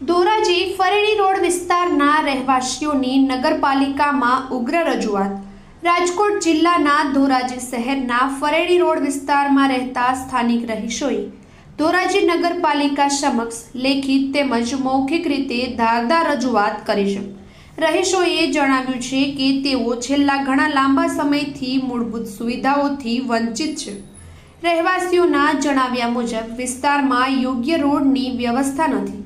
Dhoraji ફરેડી road વિસ્તારના રહેવાસીઓની નગરપાલિકામાં ઉગ્ર રજૂઆત। રાજકોટ જિલ્લાના ધોરાજી શહેરના ફરેડી રોડ વિસ્તારમાં રહેતા સ્થાનિક રહીશોએ ધોરાજી નગરપાલિકા સમક્ષ લેખિત તેમજ મૌખિક રીતે ધારદાર રજૂઆત કરી છે। રહીશોએ જણાવ્યું છે કે તેઓ છેલ્લા ઘણા લાંબા સમયથી મૂળભૂત સુવિધાઓથી વંચિત છે। રહેવાસીઓના જણાવ્યા મુજબ વિસ્તારમાં યોગ્ય રોડની વ્યવસ્થા નથી,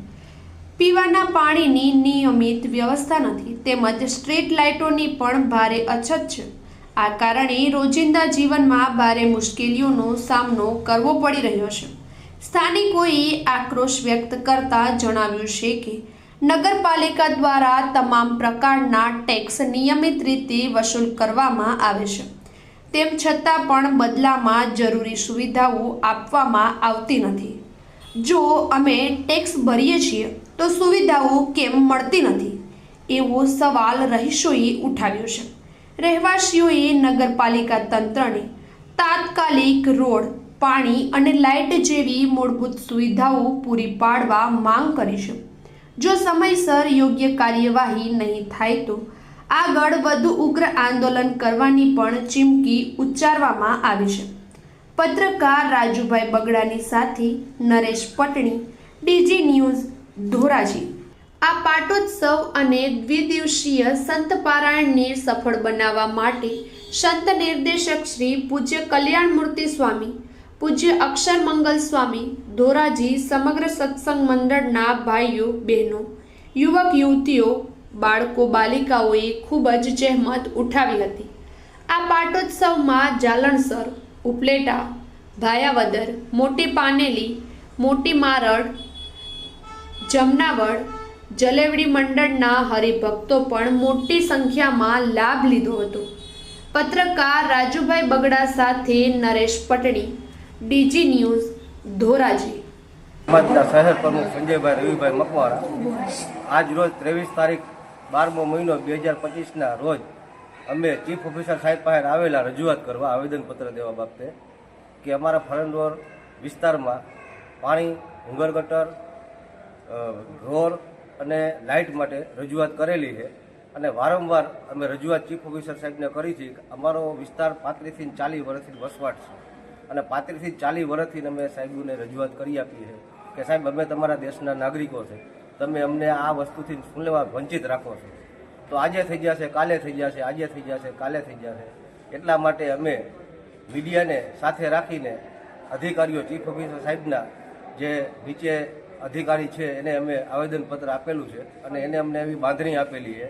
પીવાના પાણીની નિયમિત વ્યવસ્થા નથી તેમજ સ્ટ્રીટ લાઇટોની પણ ભારે અછત છે। આ કારણે રોજિંદા જીવનમાં ભારે મુશ્કેલીઓનો સામનો કરવો પડી રહ્યો છે। સ્થાનિકોએ આક્રોશ વ્યક્ત કરતા જણાવ્યું છે કે નગરપાલિકા દ્વારા તમામ પ્રકારના ટેક્સ નિયમિત રીતે વસૂલ કરવામાં આવે છે, તેમ છતાં પણ બદલામાં જરૂરી સુવિધાઓ આપવામાં આવતી નથી। જો અમે ટેક્સ ભરીએ છીએ તો સુવિધાઓ કેમ મળતી નથી, એવો સવાલ રહીશોએ ઉઠાવ્યો છે। રહેવાસીઓએ નગરપાલિકા તંત્રને તાત્કાલિક રોડ, પાણી અને લાઇટ જેવી મૂળભૂત સુવિધાઓ પૂરી પાડવા માંગ કરી છે। જો સમયસર યોગ્ય કાર્યવાહી નહીં થાય તો આગળ વધુ ઉગ્ર આંદોલન કરવાની પણ ચીમકી ઉચ્ચારવામાં આવી છે। પત્રકાર રાજુભાઈ બગડાની સાથે નરેશ પટણી, ડીજી ન્યૂઝ, ધોરાજી। આ પાટોત્સવ અને દ્વિદિવસીય સંત પારાયણને સફળ બનાવવા માટે સંત નિર્દેશક શ્રી પૂજ્ય કલ્યાણમૂર્તિ સ્વામી, પૂજ્ય અક્ષર મંગલ સ્વામી, ધોરાજી સમગ્ર સત્સંગ મંડળના ભાઈઓ બહેનો, યુવક યુવતીઓ, બાળકો બાલિકાઓએ ખૂબ જ જહેમત ઉઠાવી હતી। આ પાટોત્સવમાં જાલણસર, ઉપલેટા, ભાયાવદર, મોટી પાનેલી, મોટી મારડ, જમનાવડ, જલેવડી મંડળના હરિભક્તો પણ મોટી સંખ્યામાં લાભ લીધો હતો। પત્રકાર રાજુભાઈ બગડા સાથે નરેશ પટણી, ડીજી ન્યૂઝ, ધોરાજી। શહેર પ્રમુખ સંજયભાઈ રવિભાઈ મકવાણા આજ રોજ 23 તારીખ 12મો મહિનો 2025ના રોજ અમે ચીફ ઓફિસર સાહેબ પાસે આવેલા રજૂઆત કરવા, આવેદનપત્ર દેવા બાબતે કે અમારા ફરંડોર વિસ્તારમાં પાણી, ભૂંગર ગટર, રોડ અને લાઇટ માટે રજૂઆત કરેલી છે અને વારંવાર અમે રજૂઆત ચીફ ઓફિસર સાહેબને કરી છે। અમારો વિસ્તાર 35 થી 40 વર્ષથી વસવાટ છે અને 35 થી 40 વર્ષથી અમે સાહેબોને રજૂઆત કરી આપી છે કે સાહેબ અમે તમારા દેશના નાગરિકો છે, તમે અમને આ વસ્તુથી શું લેવા વંચિત રાખો છો। તો આજે થઈ જશે, કાલે થઈ જશે, આજે થઈ જશે, કાલે થઈ જશે। એટલા માટે અમે મીડિયાને સાથે રાખીને અધિકારીઓ, ચીફ ઓફિસર સાહેબના જે નીચે અધિકારી છે એને અમે આવેદનપત્ર આપેલું છે અને એને અમને એવી બાંધણી આપેલી છે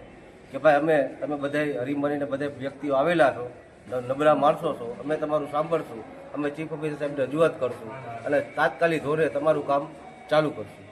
કે ભાઈ તમે બધા હરીમરીને બધા વ્યક્તિઓ આવેલા છો, નબળા માણસો છો, અમે તમારું સાંભળશું, અમે ચીફ ઓફિસર સાહેબને રજૂઆત કરશું અને તાત્કાલિક ધોરણે તમારું કામ ચાલુ કરશું।